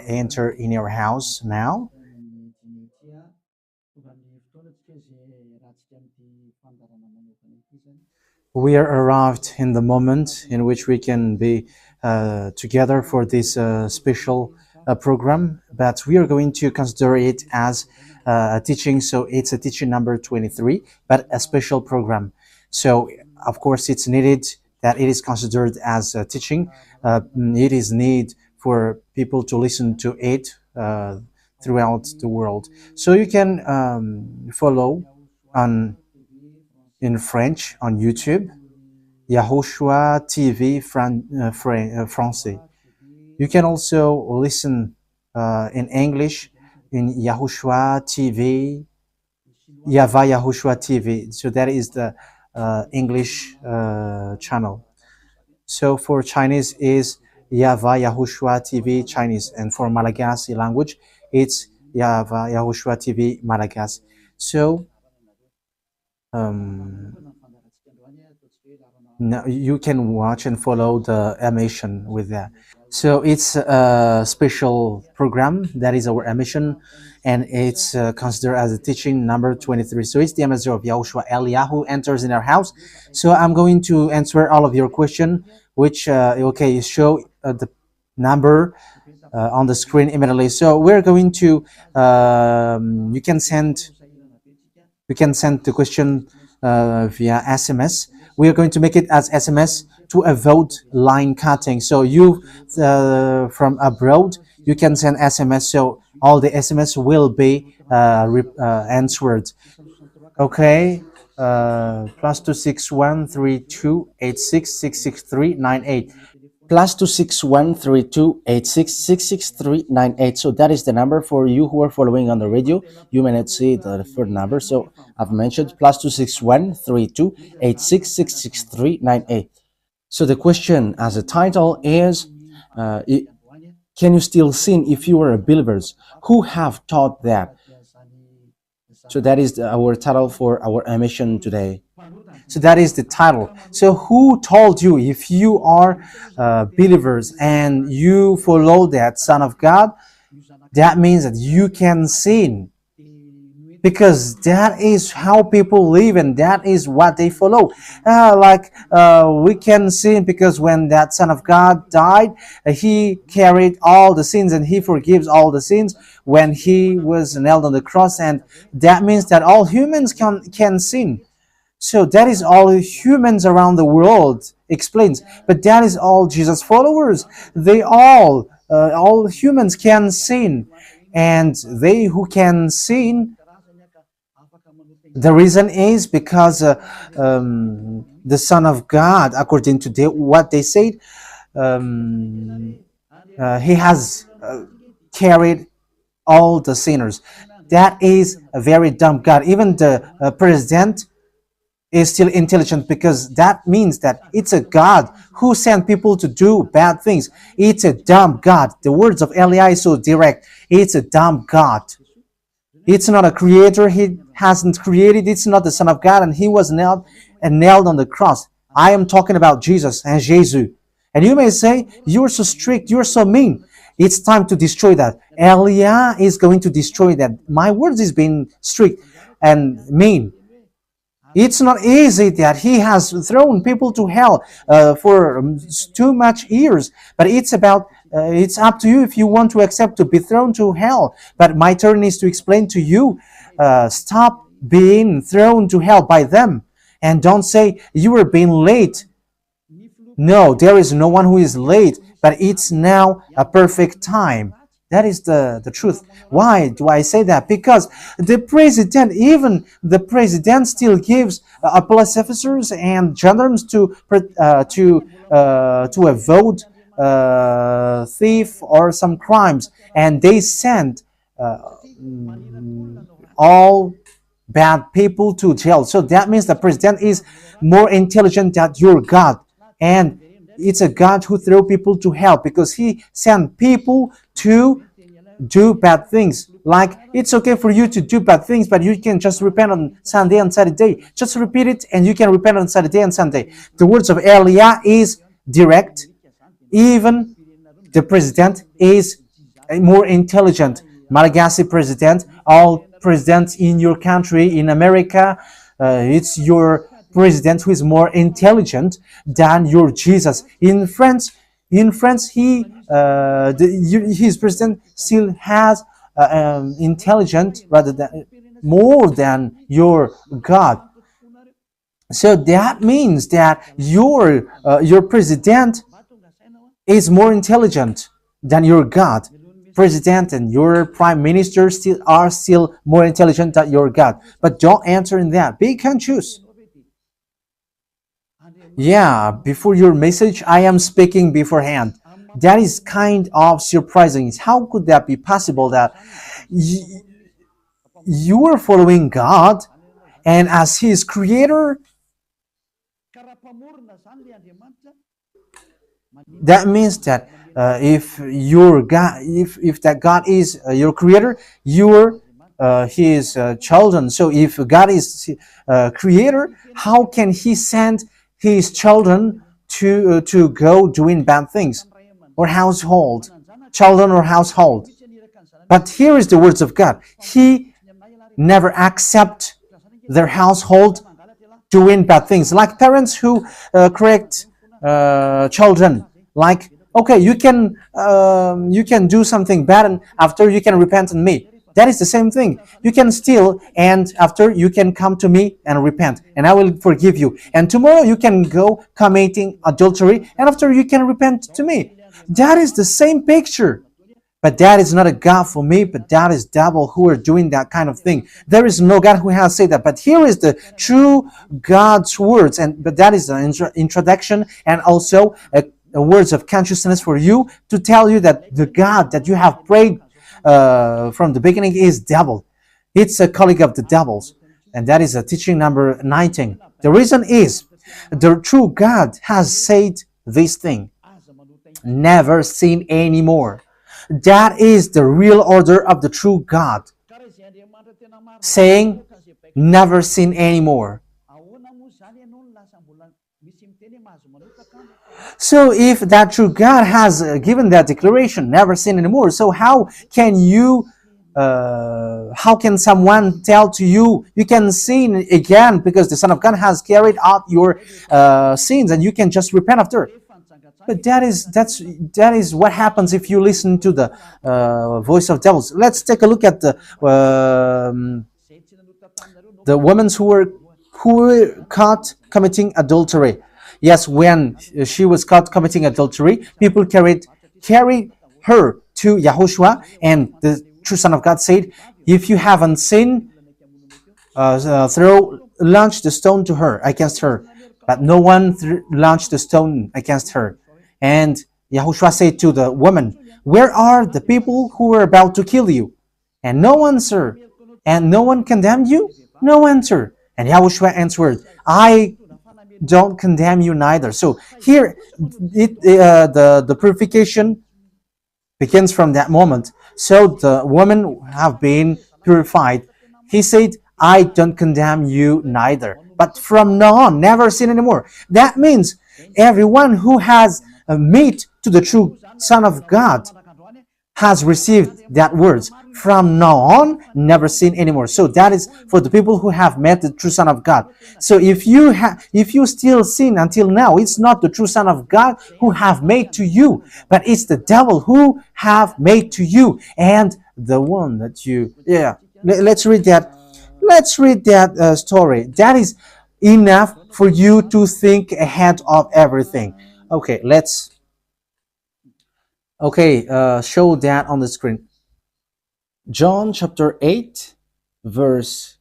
enter in your house now. We are arrived in the moment in which we can be together for this special program, but we are going to consider it as a teaching. So it's a teaching number 23, but a special program. So of course it's needed that it is considered as a teaching. It is need for people to listen to it throughout the world. So you can follow on in French on YouTube, YAHOSHUAH TV Français. You can also listen in English in YAHOSHUAH TV, YAHVAH YAHOSHUAH TV. So that is the English channel. So for Chinese is YAHVAH YAHOSHUAH TV Chinese, and for Malagasy language it's YAHVAH YAHOSHUAH TV Malagasy. So now you can watch and follow the emission with that. So it's a special program that is our emission, and it's considered as a teaching number 23. So it's the ambassador of Yahushua Eliyahu enters in our house. So I'm going to answer all of your question, which okay, show the number on the screen immediately. So we're going to you can send the question via SMS. We are going to make it as SMS to avoid line cutting. So you from abroad, you can send SMS. So all the SMS will be answered. Okay. +2613286666398. +2613286666398. So that is the number for you who are following on the radio. You may not see the third number, so I've mentioned +2613286666398. So the question as a title is, can you still sin if you are a believers? Who have taught that? So that is our title for our emission today. So that is the title. So who told you if you are believers and you follow that Son of God, that means that you can sin? Because that is how people live and that is what they follow. We can sin because when that Son of God died, he carried all the sins and he forgives all the sins when he was nailed on the cross, and that means that all humans can sin. So that is all humans around the world explains. But that is all Jesus followers. They all humans can sin. And they who can sin, the reason is because the Son of God, according to what they said, he has carried all the sinners. That is a very dumb God. Even the president is still intelligent, because that means that it's a God who sent people to do bad things. It's a dumb God. The words of Eli is so direct. It's a dumb God. It's not a creator. He hasn't created. It's not the Son of God, and he was nailed on the cross. I am talking about Jesus and Jesus. And you may say, you're so strict, you're so mean. It's time to destroy that. Elia is going to destroy that. My words is being strict and mean. It's not easy that he has thrown people to hell for too much years, but it's up to you if you want to accept to be thrown to hell. But my turn is to explain to you, stop being thrown to hell by them, and don't say you were being late. No, there is no one who is late, but it's now a perfect time. That is the truth. Why do I say that? Because even the president still gives police officers and gendarmes to avoid thief or some crimes, and they send all bad people to jail. So that means the president is more intelligent than your God, and it's a God who throw people to hell because he sent people to do bad things. Like, it's okay for you to do bad things, but you can just repent on Sunday and Saturday. Just repeat it and you can repent on Saturday and Sunday. The words of Elia is direct. Even The president is more intelligent. Malagasy president, all presidents in your country, in America, it's your president who is more intelligent than your Jesus. In France, his president still has intelligent rather than more than your God. So that means that your president is more intelligent than your God. President and your prime minister still more intelligent than your God. But don't answer in that. Be conscious. Yeah, before your message, I am speaking beforehand. That is kind of surprising. How could that be possible that you are following God and as His creator? That means that if your God, if that God is your creator, you're His children. So if God is creator, how can He send His children to go doing bad things or household, children or household? But here is the words of God. He never accept their household doing bad things, like parents who correct children. Like, okay, you can do something bad, and after you can repent in me. That is the same thing. You can steal, and after you can come to me and repent, and I will forgive you. And tomorrow you can go committing adultery, and after you can repent to me. That is the same picture. But that is not a God for me, but that is devil who are doing that kind of thing. There is no God who has said that. But here is the true God's words, but that is an introduction and also a words of consciousness for you to tell you that the God that you have prayed from the beginning is devil. It's a colleague of the devils. And that is a teaching number 19. The reason is the true God has said this thing. Never sin anymore. That is the real order of the true God, saying, never sin anymore. So if that true God has given that declaration, never sin anymore, so how can someone tell to you, you can sin again because the Son of God has carried out your sins and you can just repent after? But that is what happens if you listen to the voice of devils. Let's take a look at the women who were caught committing adultery. Yes, when she was caught committing adultery, people carried her to YAHOSHUAH, and the true Son of God said, "If you haven't sinned, launch the stone to her against her." But no one launched the stone against her. And YAHOSHUAH said to the woman, "Where are the people who were about to kill you?" And no answer. And no one condemned you? No answer. And YAHOSHUAH answered, "I don't condemn you neither." So here, the purification begins from that moment. So the women have been purified. He said, "I don't condemn you neither. But from now on, never sin anymore." That means everyone who has met to the true Son of God has received that words. From now on, never sin anymore. So that is for the people who have met the true Son of God. So if you still sin until now, it's not the true Son of God who have made to you, but it's the devil who have made to you, and the one that you. Yeah, let's read that. Let's read that story. That is enough for you to think ahead of everything. Okay, let's. Okay, show that on the screen. John chapter 8, verse.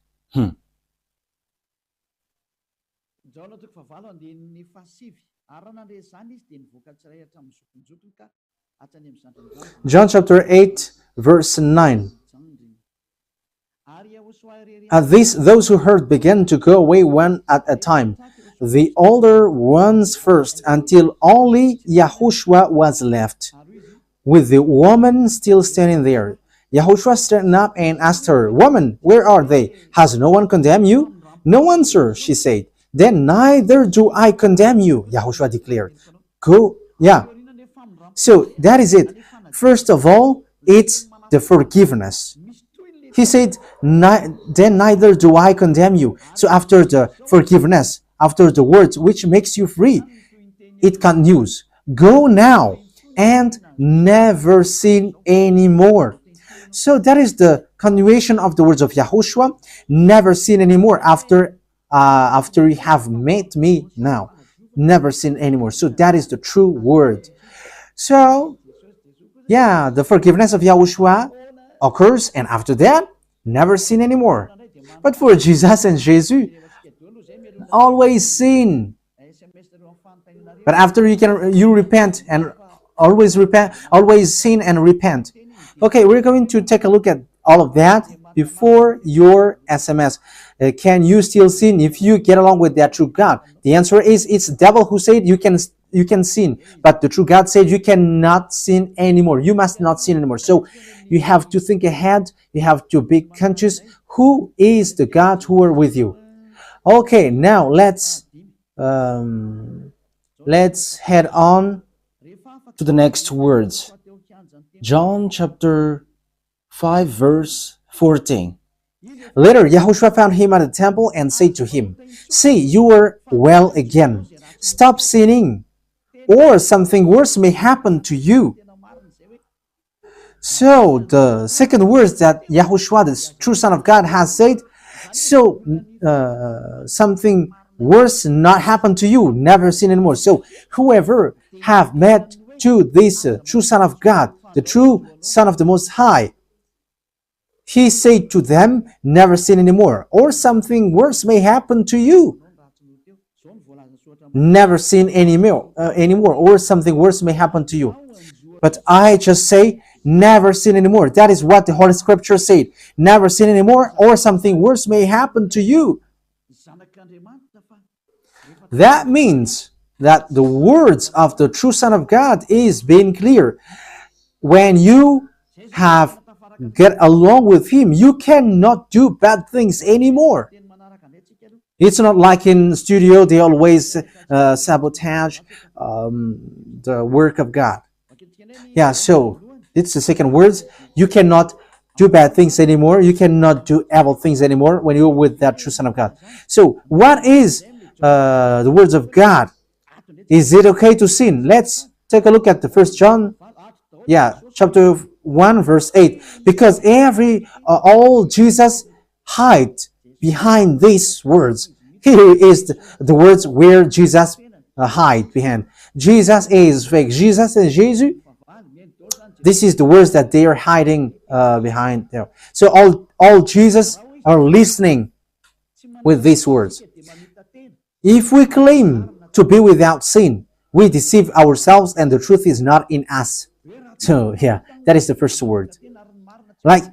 John chapter 8, verse 9. At this, those who heard began to go away one at a time, the older ones first, until only YAHOSHUAH was left, with the woman still standing there. YAHOSHUAH straightened up and asked her, "Woman, where are they? Has no one condemned you?" "No one, sir," she said. "Then neither do I condemn you," YAHOSHUAH declared. Go, yeah. So that is it. First of all, it's the forgiveness. He said, then neither do I condemn you. So after the forgiveness, after the words which makes you free, it continues. Go now and never sin anymore. So that is the continuation of the words of Yahushua. Never sin anymore after you have met me now. Never sin anymore. So that is the true word. So yeah, the forgiveness of Yahushua occurs, and after that, never sin anymore. But for Jesus and Jesus, always sin. But after you repent and always sin and repent. Okay, we're going to take a look at all of that before your SMS. Can you still sin if you get along with that true God? The answer is it's the devil who said you can sin, but the true God said you cannot sin anymore. You must not sin anymore. So you have to think ahead. You have to be conscious. Who is the God who are with you? Okay, now let's head on to the next words. John chapter 5 verse 14. Later, Yahushua found him at the temple and said to him, "See, you are well again. Stop sinning, or something worse may happen to you." So, the second words that Yahushua, the true Son of God, has said, so something worse not happen to you, never sin anymore. So, whoever have met to this true Son of God, the true Son of the Most High, he said to them, never sin anymore, or something worse may happen to you. Never sin anymore, or something worse may happen to you. But I just say, never sin anymore. That is what the Holy Scripture said. Never sin anymore, or something worse may happen to you. That means that the words of the true Son of God is being clear. When you have get along with him, you cannot do bad things anymore. It's not like in studio they always sabotage the work of God. Yeah, so it's the second words. You cannot do bad things anymore. You cannot do evil things anymore when you're with that true Son of God. So what is the words of God? Is it okay to sin? Let's take a look at the 1 John, chapter 1 verse 8. Because all Jesus hide behind these words. Here is the words where Jesus hide behind. Jesus is fake. Jesus and Jesus. This is the words that they are hiding behind there. So all Jesus are listening with these words. If we claim to be without sin, we deceive ourselves and the truth is not in us. So yeah, that is the first word. Like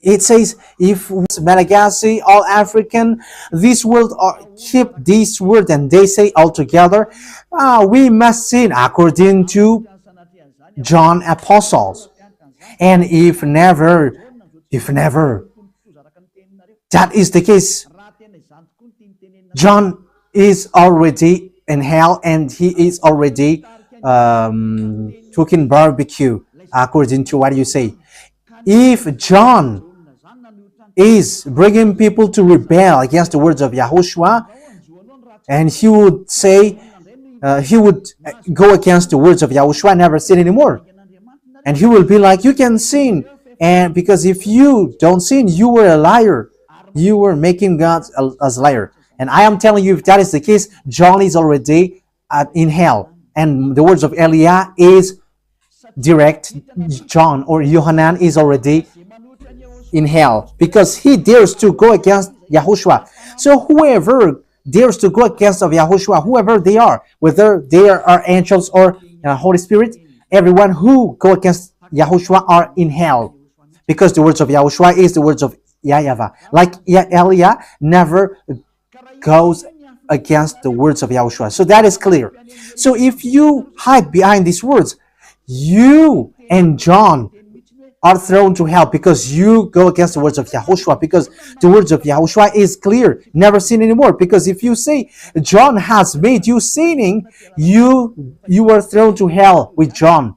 it says, if Malagasy, all African, this world keep this word and they say all together, we must sin according to John apostles. And if never that is the case, John is already in hell and he is already cooking barbecue according to what you say. If John is bringing people to rebel against the words of Yahushua, and he would say, he would go against the words of Yahushua, never sin anymore. And he will be like, you can sin. And because if you don't sin, you were a liar. You were making God as a liar. And I am telling you, if that is the case, John is already in hell. And the words of Eliah is direct. John or Yohanan is already in hell because he dares to go against Yahushua. So whoever dares to go against of Yahushua, whoever they are, whether they are angels or Holy Spirit, everyone who go against Yahushua are in hell because the words of Yahushua is the words of YAHVAH. Like Eliah never goes against the words of Yahushua. So that is clear. So if you hide behind these words, you and John are thrown to hell because you go against the words of Yahushua, because the words of Yahushua is clear, never sin anymore. Because if you say John has made you sinning, you are thrown to hell with John,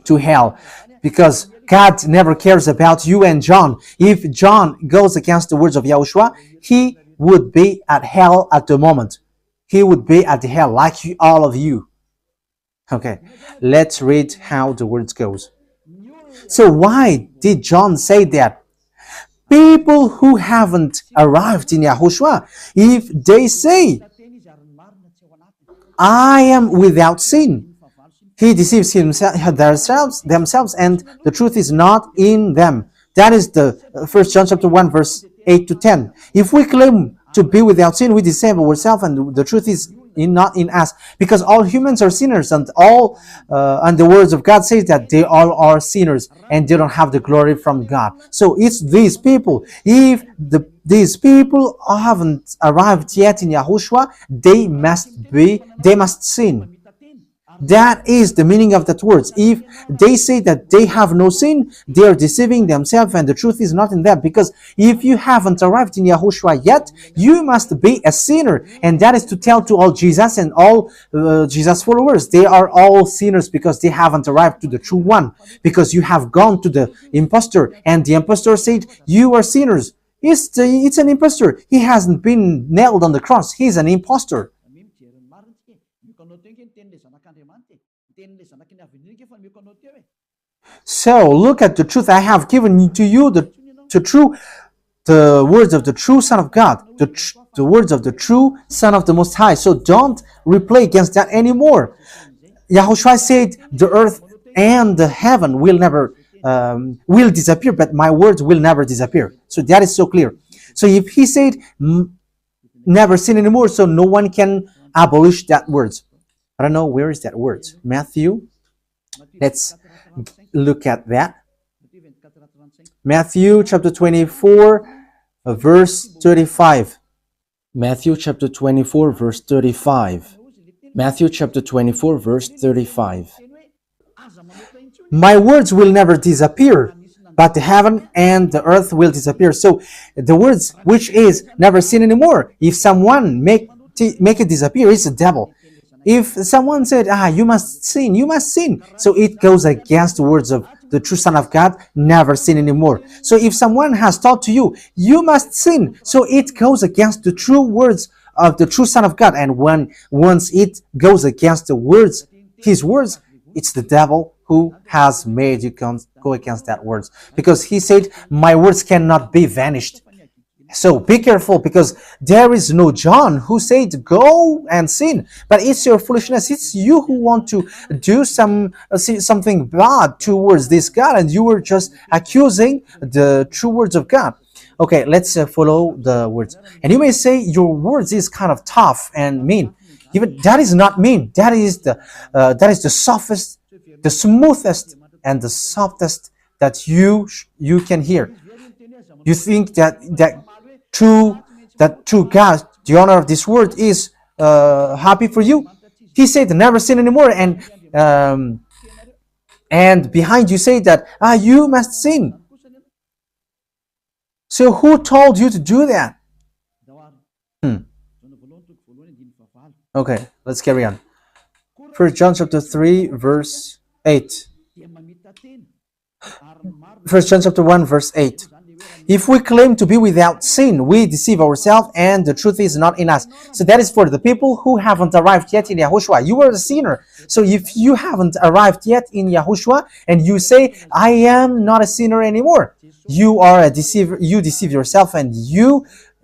to hell, because God never cares about you and John. If John goes against the words of Yahushua, he would be at hell at the moment. He would be at the hell like all of you. Okay, let's read how the words goes. So why did John say that? People who haven't arrived in Yahushua, if they say, I am without sin, he deceives themselves, and the truth is not in them. That is the 1 John chapter 1, verse 8 to 10. If we claim to be without sin, we deceive ourselves, and the truth is not in us, because all humans are sinners, and the words of God says that they all are sinners and they don't have the glory from God. So it's these people. If these people haven't arrived yet in Yahushua, they must sin. That is the meaning of that words. If they say that they have no sin, they are deceiving themselves, and the truth is not in them. Because if you haven't arrived in Yahushua yet, you must be a sinner. And that is to tell to all Jesus and all Jesus followers. They are all sinners because they haven't arrived to the true one. Because you have gone to the impostor, and the impostor said, you are sinners. It's an impostor. He hasn't been nailed on the cross. He's an impostor. So look at the truth. I have given to you the words of the true Son of God, the words of the true Son of the Most High. So don't replay against that anymore. Yahushua said the earth and the heaven will never will disappear, but my words will never disappear. So that is so clear. So if he said never sin anymore, so no one can abolish that words. I don't know, where is that word? Matthew. Let's look at that. Matthew chapter 24, verse 35. Matthew chapter 24, verse 35. Matthew chapter 24, verse 35. My words will never disappear, but the heaven and the earth will disappear. So the words which is never sin anymore, if someone make it disappear, it's the devil. If someone said, you must sin. So it goes against the words of the true Son of God, never sin anymore. So if someone has taught to you, you must sin. So it goes against the true words of the true Son of God. And once it goes against the words, his words, it's the devil who has made you go against that words. Because he said, my words cannot be vanished. So be careful, because there is no John who said go and sin, but it's your foolishness. It's you who want to do something bad towards this God, and you were just accusing the true words of God. Okay, let's follow the words. And you may say your words is kind of tough and mean. Even that is not mean. That is the softest, the smoothest, and the softest that you can hear. You think that true God, the owner of this world, is happy for you? He said never sin anymore, and behind you say that you must sin. So who told you to do that? Okay, let's carry on. 1 John chapter 3, verse 8. 1 John chapter 1, verse 8. If we claim to be without sin, we deceive ourselves, and the truth is not in us. So that is for the people who haven't arrived yet in Yahushua. You are a sinner. So if you haven't arrived yet in Yahushua, and you say, I am not a sinner anymore, you are a deceiver. You deceive yourself, and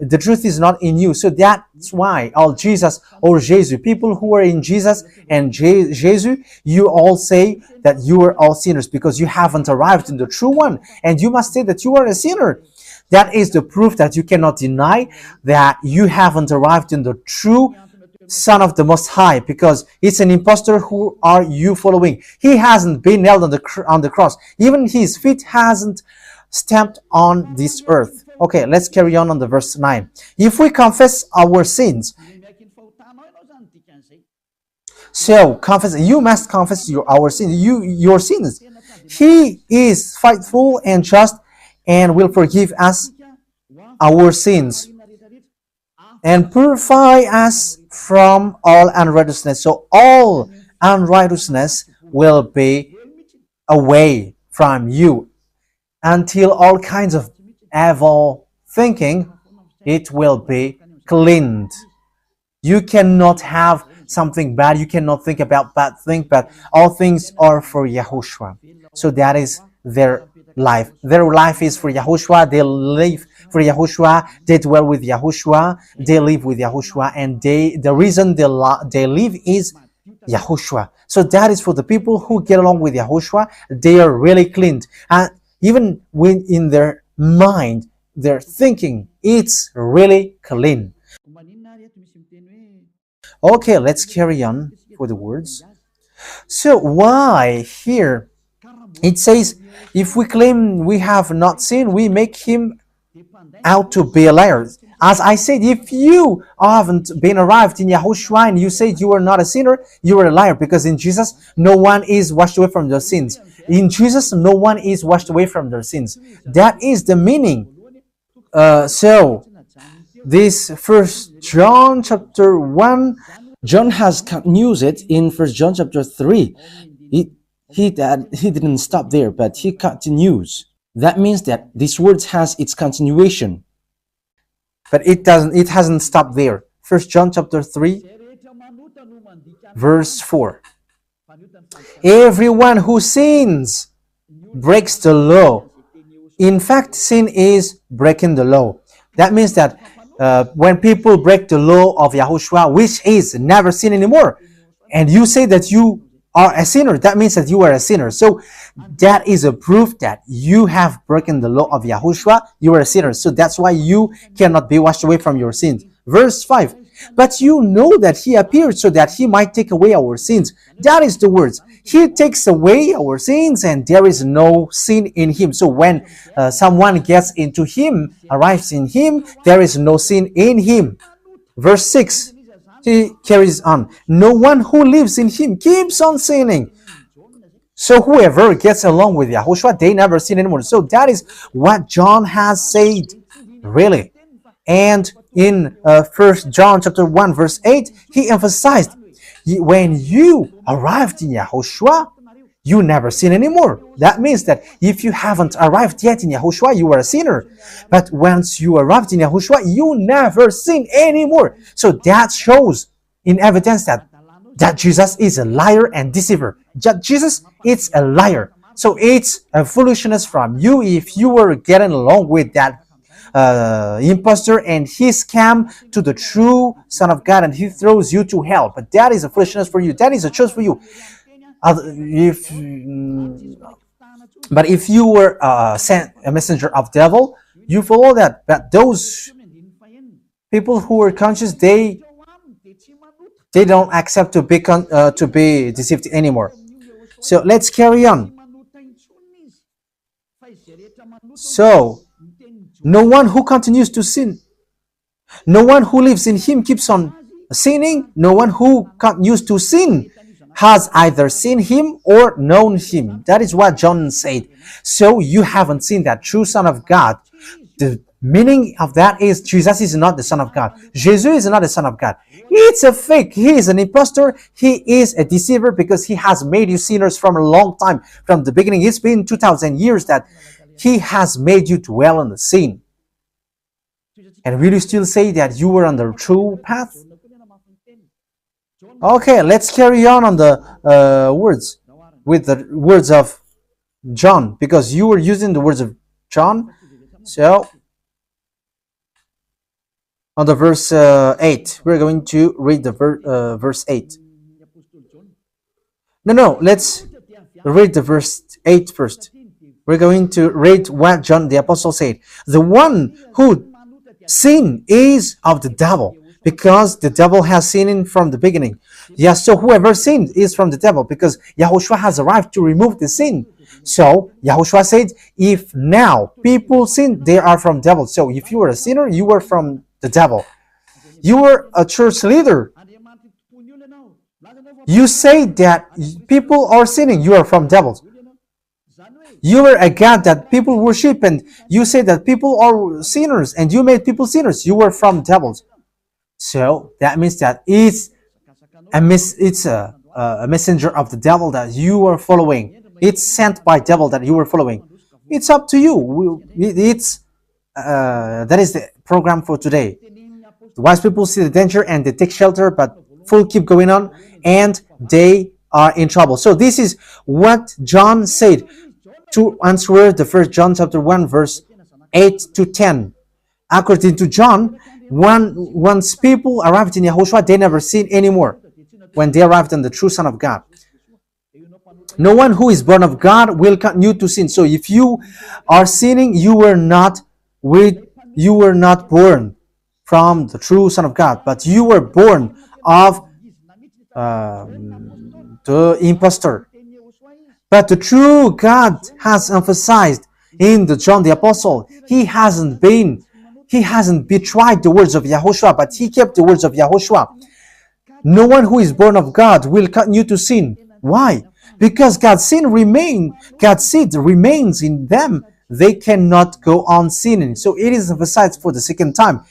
the truth is not in you. So that's why all Jesus or Jesus, people who are in Jesus and Jesus, you all say that you are all sinners because you haven't arrived in the true one. And you must say that you are a sinner. That is the proof that you cannot deny that you haven't arrived in the true Son of the Most High, because it's an impostor. Who are you following? He hasn't been nailed on the cross. Even his feet hasn't stamped on this earth. Okay, let's carry on the verse 9. If we confess our sins, so you must confess our sins. Your sins. He is faithful and just and will forgive us our sins and purify us from all unrighteousness. So all unrighteousness will be away from you until all kinds of evil thinking, it will be cleaned. You cannot have something bad. You cannot think about bad things, but all things are for Yahushua. So that is their life. Their life is for Yahushua. They live for Yahushua. They dwell with Yahushua. They live with Yahushua. And the reason they live is Yahushua. So that is for the people who get along with Yahushua. They are really cleaned. And even when in their mind, their thinking, it's really clean. Okay, let's carry on for the words. So why here it says, if we claim we have not sinned, we make him out to be a liar. As I said, if you haven't been arrived in Yahushua and you said you are not a sinner, you are a liar, because in Jesus, no one is washed away from their sins. In Jesus, no one is washed away from their sins. That is the meaning. So, this First John chapter 1, John has used it in First John chapter 3. He didn't stop there, but he continues. That means that this word has its continuation. But it hasn't stopped there. First John chapter 3, verse 4. Everyone who sins breaks the law. In fact, sin is breaking the law. That means that when people break the law of Yahushua, which is never sin anymore, and you say that you are a sinner, that means that you are a sinner. So that is a proof that you have broken the law of Yahushua. You are a sinner. So that's why you cannot be washed away from your sins. Verse 5. But you know that he appeared so that he might take away our sins. That is the words. He takes away our sins and there is no sin in him. So when someone gets into him, arrives in him, there is no sin in him. Verse 6. He carries on. No one who lives in him keeps on sinning. So whoever gets along with Yahushua, they never sin anymore. So that is what John has said, really. And in 1 John chapter 1 verse 8, he emphasized, when you arrived in Yahushua, you never sin anymore. That means that if you haven't arrived yet in Yahushua, you are a sinner. But once you arrived in Yahushua, you never sin anymore. So that shows in evidence that Jesus is a liar and deceiver. Jesus is a liar. So it's a foolishness from you if you were getting along with that impostor and he scam to the true Son of God and he throws you to hell. But that is a foolishness for you. That is a choice for you. But if you were sent a messenger of devil, you follow that. But those people who are conscious, they don't accept to be deceived anymore. So let's carry on. So no one who continues to sin, no one who lives in him keeps on sinning. No one who continues to sin has either seen him or known him. That is what John said. So you haven't seen that true Son of God. The meaning of that is Jesus is not the Son of God. Jesus is not the Son of God. It's a fake. He is an impostor. He is a deceiver because he has made you sinners from a long time. From the beginning, it's been 2,000 years that he has made you dwell in the sin. And will you still say that you were on the true path? Okay, let's carry on the words with the words of John, because you were using the words of John. So on the verse 8, we're going to read the verse 8. No, let's read the verse 8 first. We're going to read what John the Apostle said. The one who sinned is of the devil, because the devil has sinned from the beginning. Yes, so whoever sinned is from the devil, because Yahushua has arrived to remove the sin. So Yahushua said, if now people sin, they are from devil. So if you were a sinner, you were from the devil. You were a church leader. You say that people are sinning, you are from devils. You were a God that people worship, and you say that people are sinners, and you made people sinners. You were from devils. So that means that it's a messenger of the devil that you are following. It's sent by devil that you are following. It's up to you. It's that is the program for today. The wise people see the danger and they take shelter, but fool keep going on and they are in trouble. So this is what John said to answer the first John chapter 1 verse 8 to 10. According to John, once people arrived in Yahushua, they never sin anymore when they arrived in the true Son of God. No one who is born of God will continue to sin. So if you are sinning, you were not born from the true Son of God, but you were born of the impostor. But the true God has emphasized in the John the Apostle, he hasn't betrayed the words of Yahushua, but he kept the words of Yahushua. No one who is born of God will continue to sin. Why? Because God's seed remains in them. They cannot go on sinning. So it is emphasized for the second time.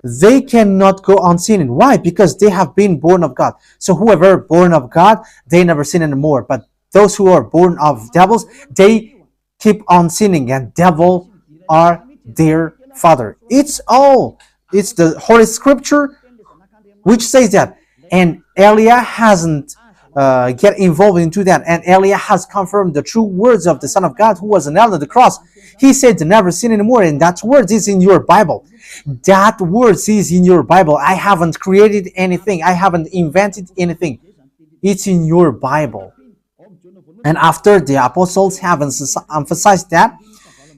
They cannot go on sinning. Why? Because they have been born of God. So whoever born of God, they never sin anymore. But those who are born of devils, they keep on sinning, and devil are their father. It's the Holy Scripture which says that. And Elia hasn't get involved into that. And Elia has confirmed the true words of the Son of God who was nailed on the cross. He said to never sin anymore, and that word is in your Bible. That word is in your Bible. I haven't created anything. I haven't invented anything. It's in your Bible. And after the apostles have emphasized that,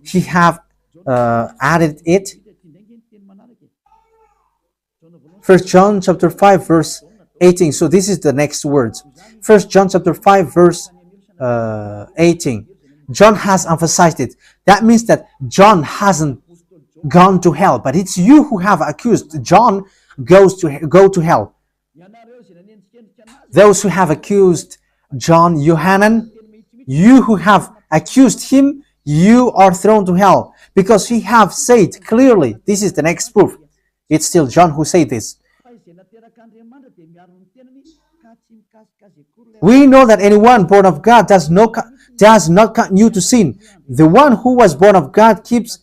he have added it. 1 John chapter 5 verse 18. So this is the next words. 1 John chapter 5 verse 18. John has emphasized it. That means that John hasn't gone to hell, but it's you who have accused John go to hell. Those who have accused John Yohanan, you who have accused him, you are thrown to hell, because he have said clearly. This is the next proof. It's still John who said this. We know that anyone born of God does not continue to sin. The one who was born of God keeps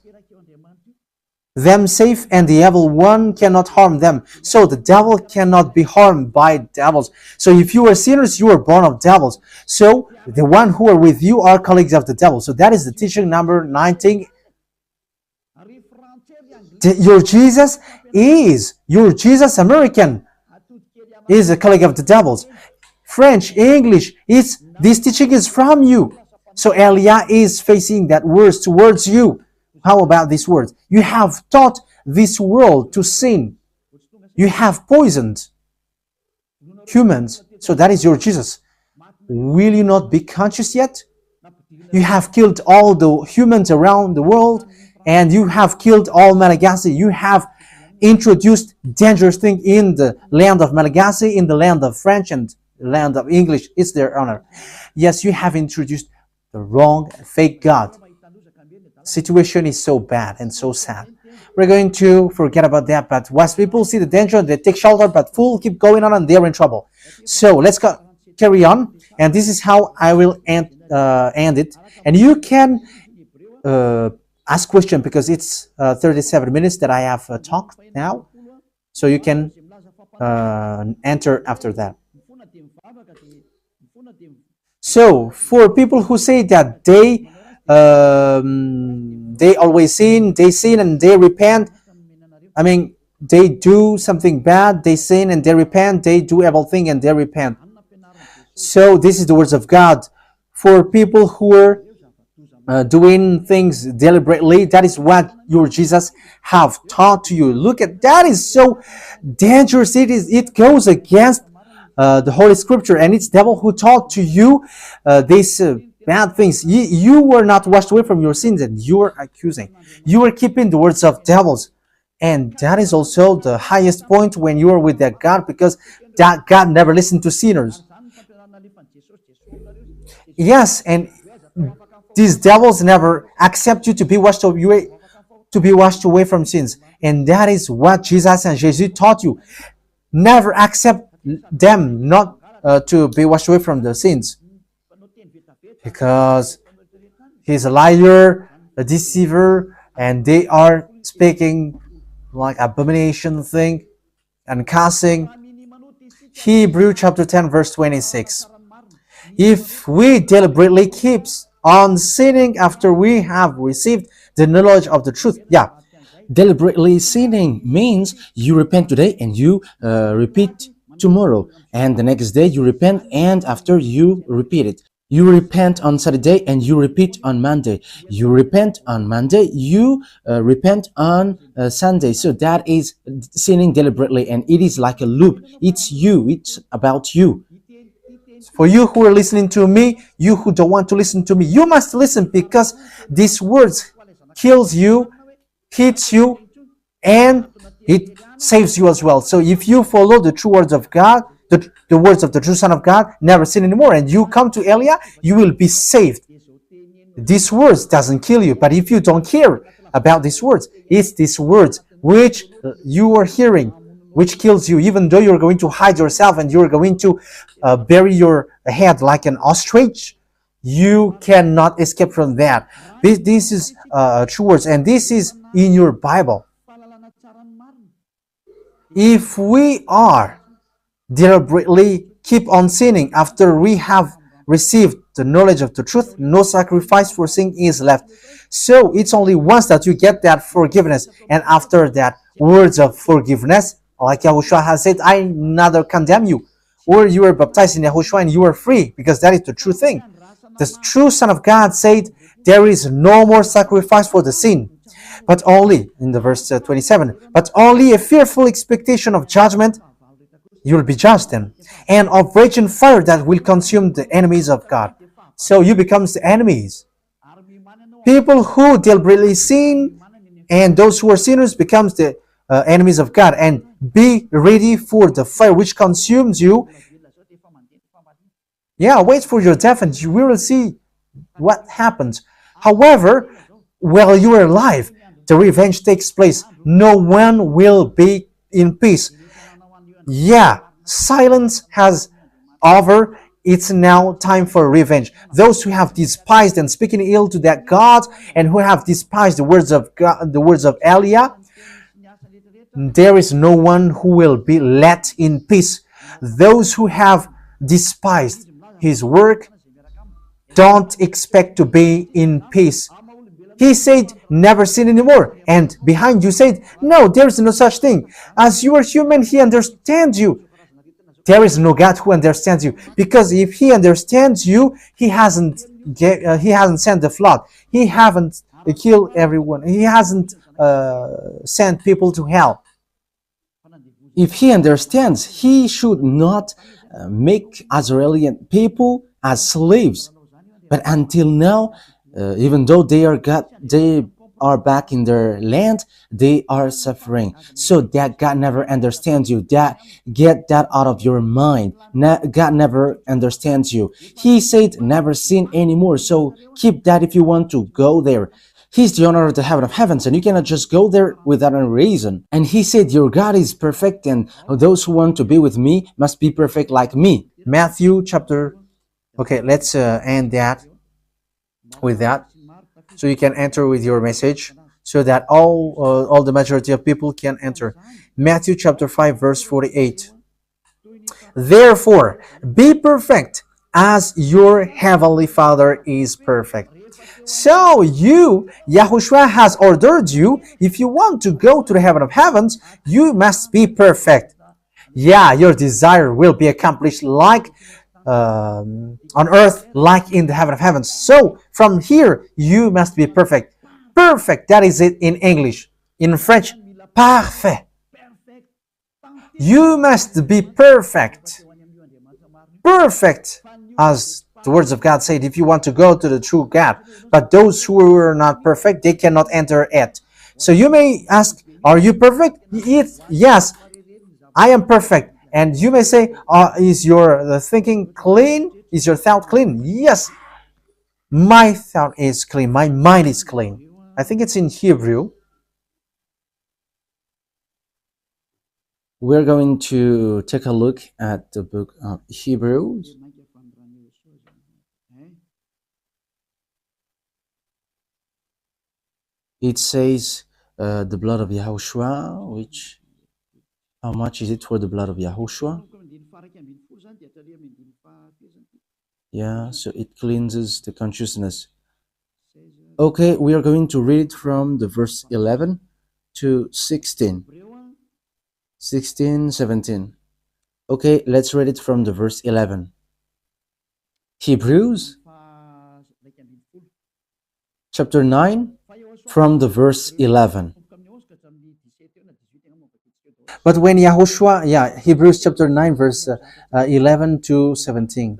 them safe, and the evil one cannot harm them. So the devil cannot be harmed by devils. So if you are sinners, you are born of devils. So the one who are with you are colleagues of the devil. So that is the teaching number 19. Your Jesus American is a colleague of the devils. French, English, this teaching is from you. So Elia is facing that words towards you. How about these words? You have taught this world to sin. You have poisoned humans. So that is your Jesus. Will you not be conscious yet? You have killed all the humans around the world, and you have killed all Malagasy. You have introduced dangerous things in the land of Malagasy, in the land of French, and the land of English. It's their honor. Yes, you have introduced the wrong, fake God. Situation is so bad and so sad. We're going to forget about that, but wise people see the danger, they take shelter, but fools keep going on and they're in trouble. So let's carry on, and this is how I will end it. And you can ask question, because it's 37 minutes that I have talked now, so you can enter after that. So for people who say that they always sin, and they repent. I mean, they do something bad, they sin and they repent, they do evil thing and they repent. So this is the words of God. For people who are doing things deliberately, that is what your Jesus have taught to you. Look at that, is so dangerous. It goes against the Holy Scripture, and it's devil who taught to you these bad things. You were not washed away from your sins, and you are accusing. You are keeping the words of devils. And that is also the highest point when you are with that God, because that God never listened to sinners. Yes, and These devils never accept you to be washed away from sins. And that is what Jesus and Jesus taught you. Never accept them not to be washed away from the sins. Because he's a liar, a deceiver, and they are speaking like abomination thing and cussing. Hebrew chapter 10 verse 26. If we deliberately keep on sinning after we have received the knowledge of the truth. Yeah, deliberately sinning means you repent today and you repeat tomorrow, and the next day you repent, and after you repeat it. You repent on Saturday and you repeat on Monday. You repent on Monday, you repent on Sunday. So that is sinning deliberately, and it is like a loop. It's you, it's about you. For you who are listening to me, you who don't want to listen to me, you must listen, because these words kills you, hits you, and it saves you as well. So if you follow the true words of God, the words of the true Son of God, never sin anymore, and you come to Elia, you will be saved. These words doesn't kill you, but if you don't care about these words, it's these words which you are hearing which kills you, even though you're going to hide yourself and you're going to bury your head like an ostrich. You cannot escape from that. This is true words, and this is in your Bible. If we are deliberately keep on sinning after we have received the knowledge of the truth, no sacrifice for sin is left. So it's only once that you get that forgiveness, and after that words of forgiveness, like Yahushua has said, I neither condemn you. Or you are baptized in Yahushua and you are free, because that is the true thing. The true Son of God said, there is no more sacrifice for the sin, but only, in the verse 27, but only a fearful expectation of judgment. You will be judged then, and of raging fire that will consume the enemies of God. So you become the enemies. People who deliberately sin and those who are sinners becomes the enemies of God, and be ready for the fire which consumes you. Yeah, wait for your death and you will see what happens. However, while you are alive, the revenge takes place. No one will be in peace. Yeah, silence has over. It's now time for revenge. Those who have despised and speaking ill to that God, and who have despised the words of God, the words of Elia, there is no one who will be let in peace. Those who have despised his work don't expect to be in peace. He said, never sin anymore. And behind you said, no, there is no such thing. As you are human, he understands you. There is no God who understands you. Because if he understands you, he hasn't sent the flood. He hasn't killed everyone. He hasn't sent people to hell. If he understands, he should not make Israeli people as slaves. But until now, even though they are back in their land, they are suffering. So that God never understands you. Get that out of your mind. God never understands you. He said never sin anymore. So keep that if you want to go there. He's the owner of the heaven of heavens, and you cannot just go there without a reason. And he said, your God is perfect, and those who want to be with me must be perfect like me. Matthew chapter... Okay, let's end that with that. So you can enter with your message, so that all the majority of people can enter. Matthew chapter 5 verse 48. Therefore, be perfect as your heavenly Father is perfect. So Yahushua has ordered you, if you want to go to the heaven of heavens, you must be perfect. Yeah, your desire will be accomplished like on earth, like in the heaven of heavens. So from here, you must be perfect. Perfect, that is it in English. In French, parfait. You must be perfect. Perfect, as the words of God said, if you want to go to the true God. But those who are not perfect, they cannot enter it. So you may ask, are you perfect? Yes, I am perfect. And you may say, is your thinking clean? Is your thought clean? Yes, My thought is clean. My mind is clean. I think it's in Hebrew. We're going to take a look at the book of Hebrews. It says the blood of YAHOSHUAH, which, how much is it for the blood of YAHOSHUAH? Yeah, so it cleanses the consciousness. Okay, we are going to read from the verse 11 to 16. 16, 17. Okay, let's read it from the verse 11. Hebrews chapter 9 from the verse 11. But when YAHOSHUAH, Hebrews chapter 9 verse 11 to 17.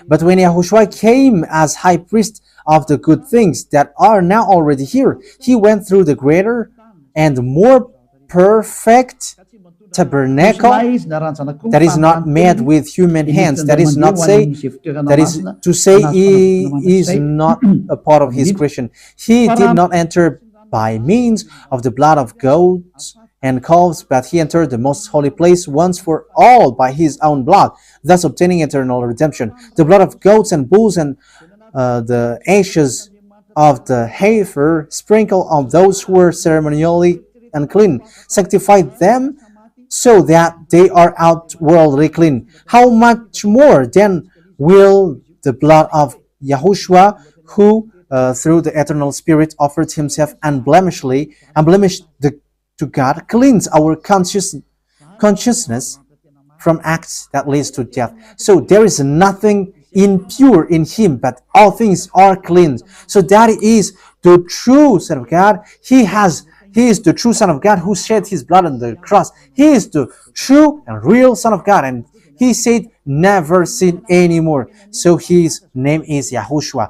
But when YAHOSHUAH came as high priest of the good things that are now already here, he went through the greater and more perfect tabernacle that is not made with human hands. That is to say he is not a part of his creation. He did not enter by means of the blood of goats and calves, but he entered the most holy place once for all by his own blood, thus obtaining eternal redemption. The blood of goats and bulls and the ashes of the heifer sprinkled on those who were ceremonially unclean, sanctified them so that they are outwardly clean. How much more then will the blood of YAHOSHUAH, who through the eternal Spirit offered himself unblemished to God, cleanse our consciousness from acts that leads to death. So there is nothing impure in him, but all things are clean. So that is the true Son of God. He is the true Son of God who shed his blood on the cross. He is the true and real Son of God, and he said never sin anymore. So his name is YAHOSHUAH,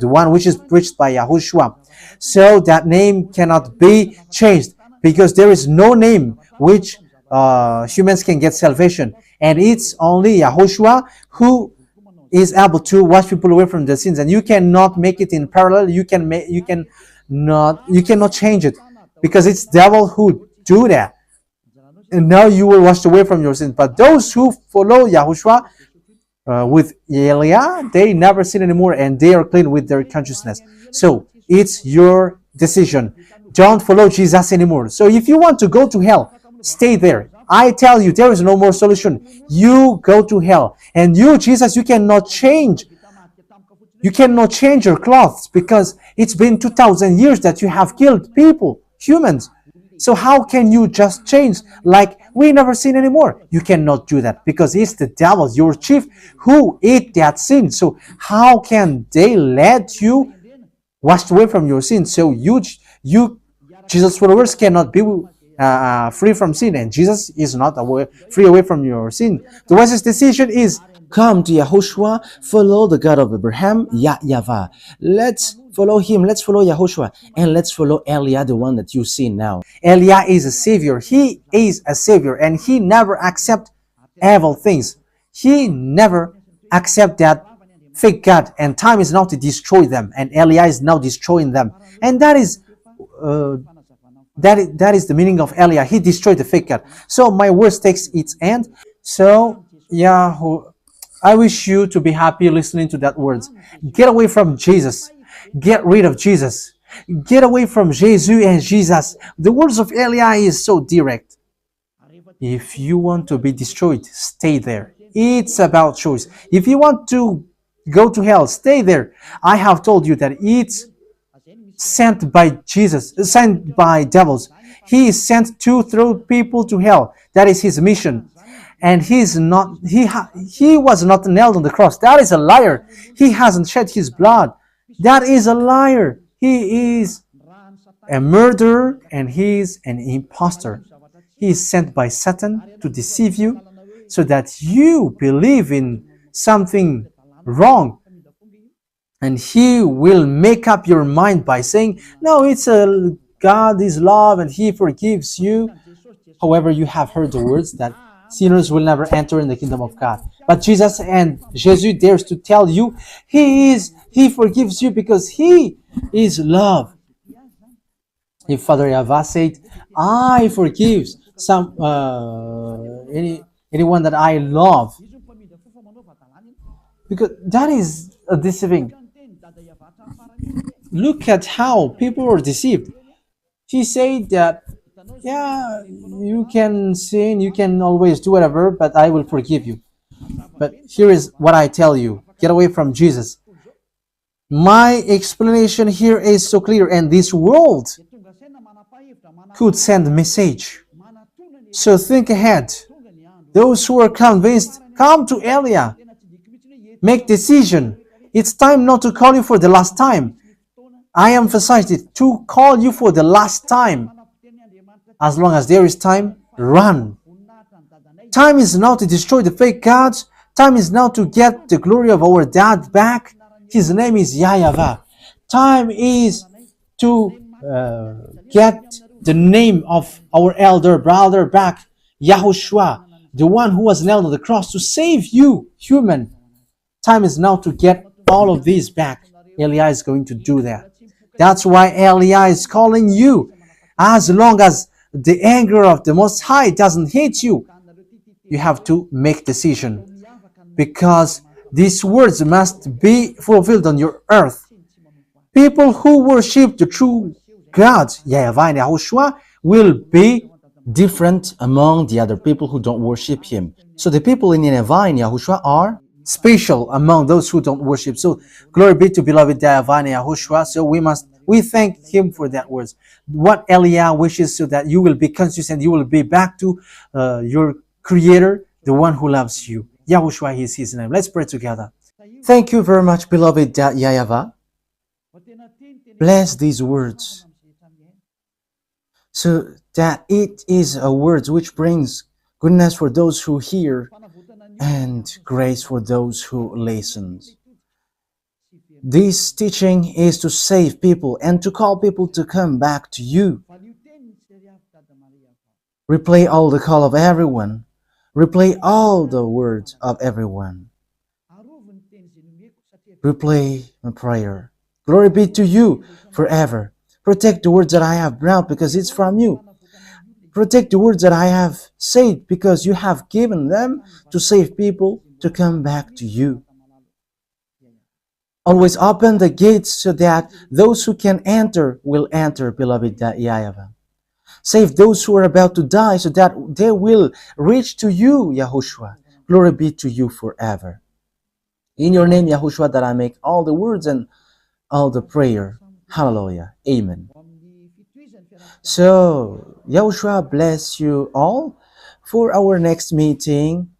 the one which is preached by YAHOSHUAH. So that name cannot be changed, because there is no name which humans can get salvation, and it's only YAHOSHUAH who is able to wash people away from their sins. And you cannot make it in parallel. You cannot change it, because it's devil who do that. And now you will wash away from your sins. But those who follow YAHOSHUAH with Elia, they never sin anymore, and they are clean with their consciousness. So it's your decision. Don't follow Jesus anymore. So if you want to go to hell, stay there. I tell you, there is no more solution. You go to hell. And you, Jesus, you cannot change. You cannot change your clothes, because it's been 2,000 years that you have killed people, humans. So how can you just change like we never sin anymore? You cannot do that, because it's the devil, your chief, who ate that sin. So how can they let you wash away from your sin? So you Jesus' followers cannot be free from sin, and Jesus is not free away from your sin. The wisest decision is come to YAHOSHUAH, follow the God of Abraham, YAHVAH. Let's follow him, let's follow YAHOSHUAH, and let's follow Elia, the one that you see now. Elia is a savior. He is a savior, and he never accept evil things. He never accept that fake God, and time is now to destroy them, and Elia is now destroying them. And that is the meaning of Elia. He destroyed the fake God. So my words takes its end. So I wish you to be happy listening to that words. Get away from Jesus. Get rid of Jesus. Get away from Jesus and Jesus. The words of Elia is so direct. If you want to be destroyed, stay there. It's about choice. If you want to go to hell, stay there. I have told you that it's sent by Jesus, sent by devils. He is sent to throw people to hell. That is his mission. And he was not nailed on the cross. That is a liar. He hasn't shed his blood. That is a liar. He is a murderer, and he is an impostor. He is sent by Satan to deceive you, so that you believe in something wrong. And he will make up your mind by saying, no, God is love and he forgives you. However, you have heard the words that sinners will never enter in the kingdom of God. But Jesus dares to tell you, He forgives you because He is love. If Father YAHVAH said, I forgive anyone that I love, because that is a deceiving. Look at how people are deceived. He said that, yeah, you can sin, you can always do whatever, but I will forgive you. But here is what I tell you: get away from Jesus. My explanation here is so clear, and this world could send a message. So think ahead. Those who are convinced, come to Elia. Make decision. It's time not to call you for the last time. I emphasize it, to call you for the last time. As long as there is time, run. Time is now to destroy the fake gods. Time is now to get the glory of our dad back. His name is YAHVAH. Time is to get the name of our elder brother back, YAHOSHUAH, the one who was nailed on the cross to save you, human. Time is now to get all of these back. Elia is going to do that. That's why Elia is calling you. As long as the anger of the Most High doesn't hit you, you have to make decision, because these words must be fulfilled on your earth. People who worship the true God, YAHVAH and YAHOSHUAH, will be different among the other people who don't worship Him. So the people in YAHVAH and YAHOSHUAH are special among those who don't worship. So glory be to beloved YAHVAH and YAHOSHUAH. So we thank Him for that words. What Elia wishes, so that you will be consistent, you will be back to your Creator, the one who loves you. YAHOSHUAH is His name. Let's pray together. Thank you very much, beloved YAHVAH. Bless these words, so that it is a word which brings goodness for those who hear and grace for those who listen. This teaching is to save people and to call people to come back to you. Replay all the call of everyone. Replay all the words of everyone. Replay my prayer. Glory be to you forever. Protect the words that I have brought, because it's from you. Protect the words that I have said, because you have given them to save people to come back to you. Always open the gates so that those who can enter will enter, beloved YAHVAH. Save those who are about to die so that they will reach to you, YAHOSHUAH. Glory be to you forever. In your name, YAHOSHUAH, that I make all the words and all the prayer. Hallelujah. Amen. So, YAHOSHUAH bless you all for our next meeting.